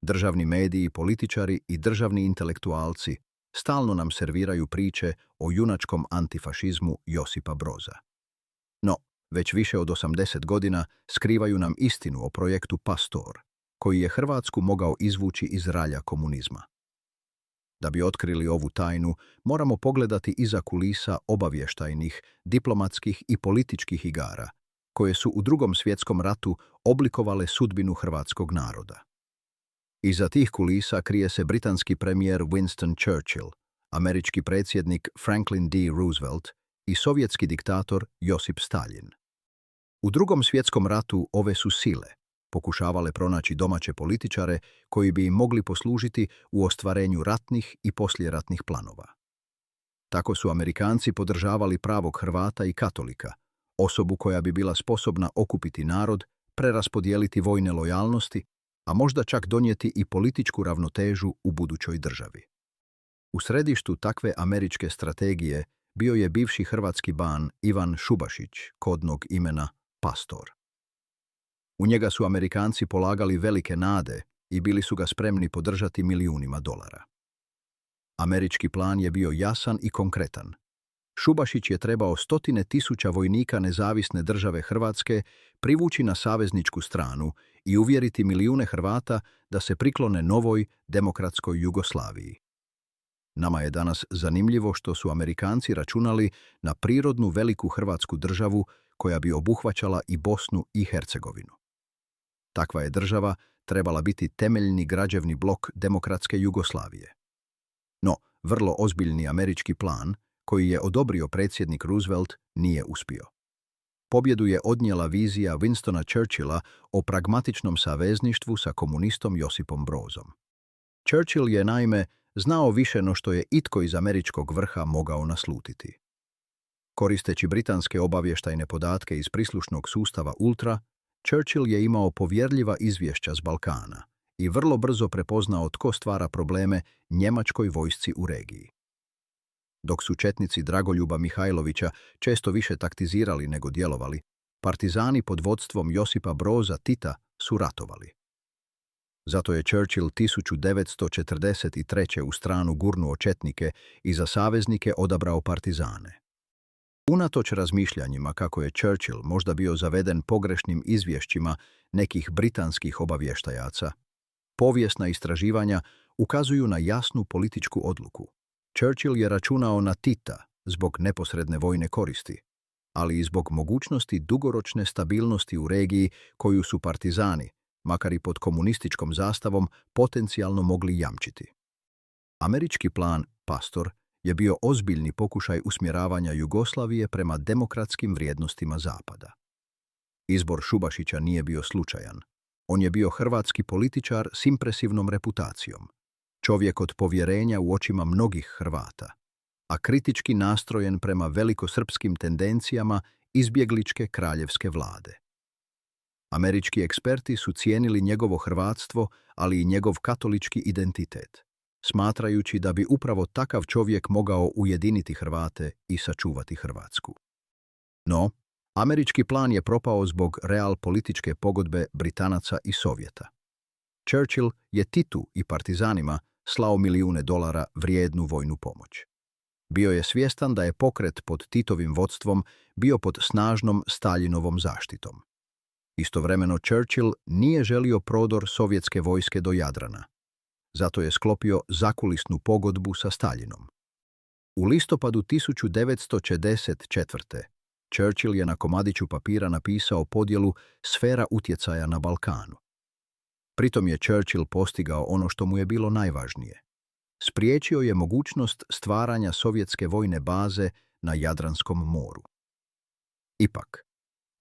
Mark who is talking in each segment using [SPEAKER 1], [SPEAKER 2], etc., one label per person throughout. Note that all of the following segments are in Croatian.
[SPEAKER 1] Državni mediji, političari i državni intelektualci stalno nam serviraju priče o junačkom antifašizmu Josipa Broza. No, već više od 80 godina skrivaju nam istinu o projektu Pastor, koji je Hrvatsku mogao izvući iz ralja komunizma. Da bi otkrili ovu tajnu, moramo pogledati iza kulisa obavještajnih, diplomatskih i političkih igara, koje su u Drugom svjetskom ratu oblikovale sudbinu hrvatskog naroda. Iza tih kulisa krije se britanski premijer Winston Churchill, američki predsjednik Franklin D. Roosevelt i sovjetski diktator Josip Stalin. U Drugom svjetskom ratu ove su sile pokušavale pronaći domaće političare koji bi im mogli poslužiti u ostvarenju ratnih i poslijeratnih planova. Tako su Amerikanci podržavali pravog Hrvata i katolika, osobu koja bi bila sposobna okupiti narod, preraspodijeliti vojne lojalnosti, a možda čak donijeti i političku ravnotežu u budućoj državi. U središtu takve američke strategije bio je bivši hrvatski ban Ivan Šubašić, kodnog imena Pastor. U njega su Amerikanci polagali velike nade i bili su ga spremni podržati milijunima dolara. Američki plan je bio jasan i konkretan. Šubašić je trebao stotine tisuća vojnika nezavisne države Hrvatske privući na savezničku stranu i uvjeriti milijune Hrvata da se priklone novoj demokratskoj Jugoslaviji. Nama je danas zanimljivo što su Amerikanci računali na prirodnu veliku Hrvatsku državu koja bi obuhvaćala i Bosnu i Hercegovinu. Takva je država trebala biti temeljni građevni blok demokratske Jugoslavije. No, vrlo ozbiljni američki plan, koji je odobrio predsjednik Roosevelt, nije uspio. Pobjedu je odnijela vizija Winstona Churchilla o pragmatičnom savezništvu sa komunistom Josipom Brozom. Churchill je, naime, znao više no što je itko iz američkog vrha mogao naslutiti. Koristeći britanske obavještajne podatke iz prislušnog sustava Ultra, Churchill je imao povjerljiva izvješća s Balkana i vrlo brzo prepoznao tko stvara probleme njemačkoj vojsci u regiji. Dok su četnici Dragoljuba Mihajlovića često više taktizirali nego djelovali, partizani pod vodstvom Josipa Broza Tita su ratovali. Zato je Churchill 1943. u stranu gurnuo četnike i za saveznike odabrao partizane. Unatoč razmišljanjima kako je Churchill možda bio zaveden pogrešnim izvješćima nekih britanskih obavještajaca, povijesna istraživanja ukazuju na jasnu političku odluku. Churchill je računao na Tita zbog neposredne vojne koristi, ali i zbog mogućnosti dugoročne stabilnosti u regiji koju su partizani, makar i pod komunističkom zastavom, potencijalno mogli jamčiti. Američki plan Pastor je bio ozbiljni pokušaj usmjeravanja Jugoslavije prema demokratskim vrijednostima Zapada. Izbor Šubašića nije bio slučajan. On je bio hrvatski političar s impresivnom reputacijom, čovjek od povjerenja u očima mnogih Hrvata, a kritički nastrojen prema velikosrpskim tendencijama izbjegličke kraljevske vlade. Američki eksperti su cijenili njegovo hrvatstvo, ali i njegov katolički identitet, smatrajući da bi upravo takav čovjek mogao ujediniti Hrvate i sačuvati Hrvatsku. No, američki plan je propao zbog realpolitičke pogodbe Britanaca i Sovjeta. Churchill je Titu i partizanima slao milijune dolara vrijednu vojnu pomoć. Bio je svjestan da je pokret pod Titovim vodstvom bio pod snažnom Staljinovom zaštitom. Istovremeno Churchill nije želio prodor sovjetske vojske do Jadrana. Zato je sklopio zakulisnu pogodbu sa Staljinom. U listopadu 1944. Churchill je na komadiću papira napisao podjelu sfera utjecaja na Balkanu. Pritom je Churchill postigao ono što mu je bilo najvažnije. Spriječio je mogućnost stvaranja sovjetske vojne baze na Jadranskom moru. Ipak,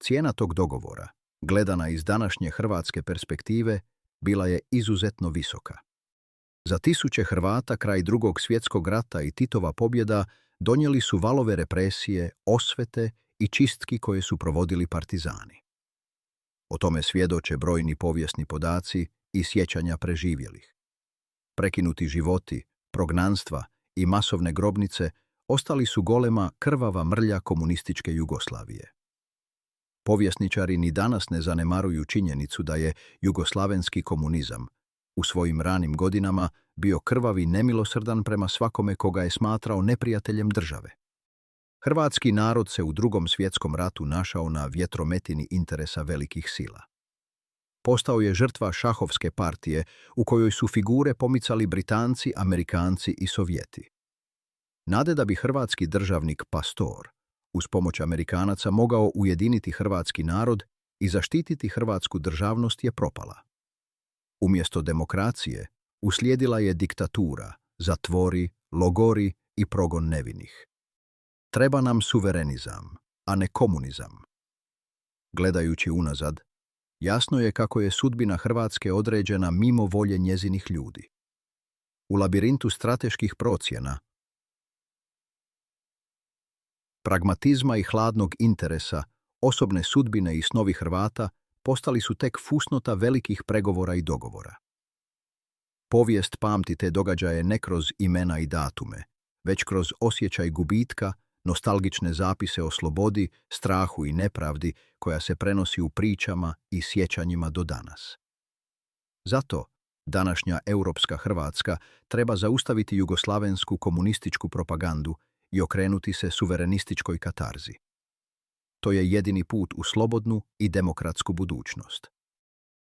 [SPEAKER 1] cijena tog dogovora, gledana iz današnje hrvatske perspektive, bila je izuzetno visoka. Za tisuće Hrvata kraj Drugog svjetskog rata i Titova pobjeda donijeli su valove represije, osvete i čistki koje su provodili partizani. O tome svjedoče brojni povijesni podaci i sjećanja preživjelih. Prekinuti životi, prognanstva i masovne grobnice ostali su golema krvava mrlja komunističke Jugoslavije. Povjesničari ni danas ne zanemaruju činjenicu da je jugoslavenski komunizam, u svojim ranim godinama bio krvav i nemilosrdan prema svakome koga je smatrao neprijateljem države. Hrvatski narod se u Drugom svjetskom ratu našao na vjetrometini interesa velikih sila. Postao je žrtva šahovske partije u kojoj su figure pomicali Britanci, Amerikanci i Sovjeti. Nade da bi hrvatski državnik Pastor uz pomoć Amerikanaca mogao ujediniti hrvatski narod i zaštititi hrvatsku državnost je propala. Umjesto demokracije uslijedila je diktatura, zatvori, logori i progon nevinih. Treba nam suverenizam, a ne komunizam. Gledajući unazad, jasno je kako je sudbina Hrvatske određena mimo volje njezinih ljudi. U labirintu strateških procjena, pragmatizma i hladnog interesa, osobne sudbine i snovi Hrvata postali su tek fusnota velikih pregovora i dogovora. Povijest pamti te događaje ne kroz imena i datume, već kroz osjećaj gubitka, nostalgične zapise o slobodi, strahu i nepravdi koja se prenosi u pričama i sjećanjima do danas. Zato današnja europska Hrvatska treba zaustaviti jugoslavensku komunističku propagandu i okrenuti se suverenističkoj katarzi. To je jedini put u slobodnu i demokratsku budućnost.